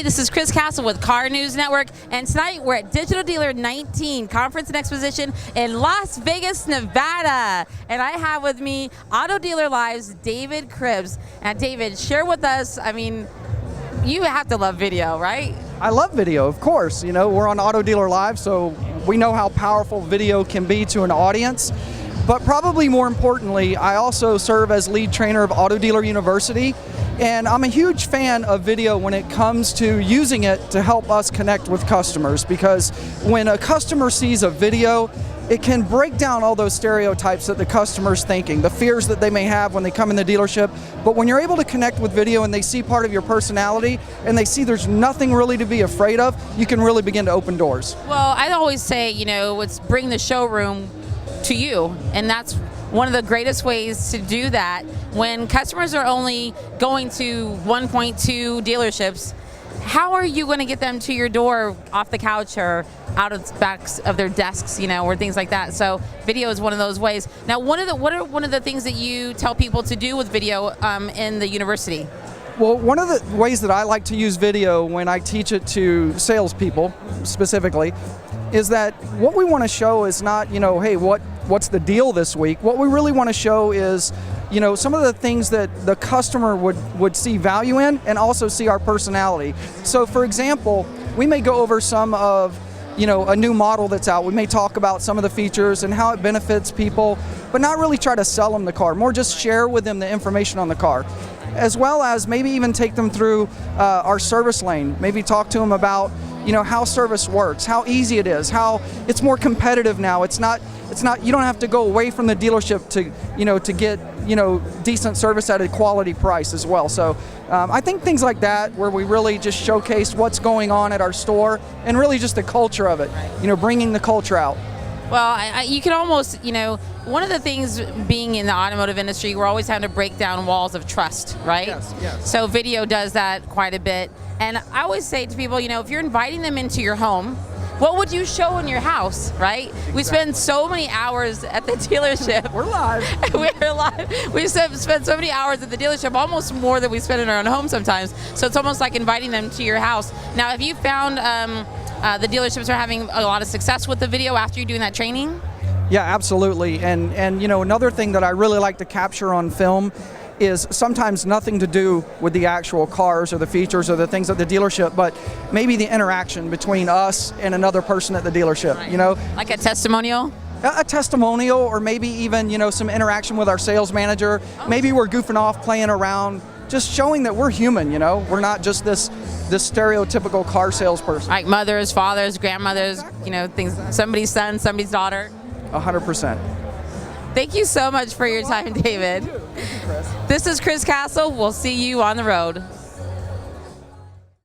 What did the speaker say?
Hey, this is Chris Castle with Car News Network, and tonight we're at Digital Dealer 19 Conference and Exposition in Las Vegas, Nevada. And I have with me Auto Dealer Live's David Cribbs. And David, share with us, I mean, you have to love video, right? I love video, of course. You know, we're on Auto Dealer Live, so we know how powerful video can be to an audience. But probably more importantly, I also serve as lead trainer of Auto Dealer University. And I'm a huge fan of video when it comes to using it to help us connect with customers, because when a customer sees a video, it can break down all those stereotypes that the customer's thinking, the fears that they may have when they come in the dealership. But when you're able to connect with video and they see part of your personality and they see there's nothing really to be afraid of, you can really begin to open doors. Well, I always say, you know, it's bring the showroom to you, and that's one of the greatest ways to do that. When customers are only going to 1.2 dealerships, how are you going to get them to your door off the couch or out of the backs of their desks, you know, or things like that? So video is one of those ways. Now, what are one of the things that you tell people to do with video in the university? Well, one of the ways that I like to use video when I teach it to salespeople specifically is that what we want to show is not, you know, hey, what's the deal this week? What we really want to show is, you know, some of the things that the customer would see value in and also see our personality. So for example, we may go over some of, you know, a new model that's out. We may talk about some of the features and how it benefits people, but not really try to sell them the car, more just share with them the information on the car, as well as maybe even take them through our service lane, maybe talk to them about, you know, how service works, how easy it is, how it's more competitive now. It's not, you don't have to go away from the dealership to, you know, to get, you know, decent service at a quality price as well. So I think things like that, where we really just showcase what's going on at our store and really just the culture of it, you know, bringing the culture out. Well, you can almost, you know, one of the things being in the automotive industry, we're always having to break down walls of trust, right? Yes, yes. So video does that quite a bit. And I always say to people, you know, if you're inviting them into your home, what would you show in your house, right? Exactly. We spend so many hours at the dealership. We're live. We're live. We spend so many hours at the dealership, almost more than we spend in our own home sometimes. So it's almost like inviting them to your house. Now, have you found the dealerships are having a lot of success with the video after you're doing that training? Yeah, absolutely. And you know, another thing that I really like to capture on film is sometimes nothing to do with the actual cars or the features or the things at the dealership, but maybe the interaction between us and another person at the dealership, right. You know? Like a testimonial? A testimonial, or maybe even, you know, some interaction with our sales manager. Oh. Maybe we're goofing off, playing around, just showing that we're human, you know? We're not just this stereotypical car salesperson. Like mothers, fathers, grandmothers, exactly. You know, things, somebody's son, somebody's daughter. 100%. Thank you so much for your time, David. Thank you, Chris. This is Chris Castle. We'll see you on the road.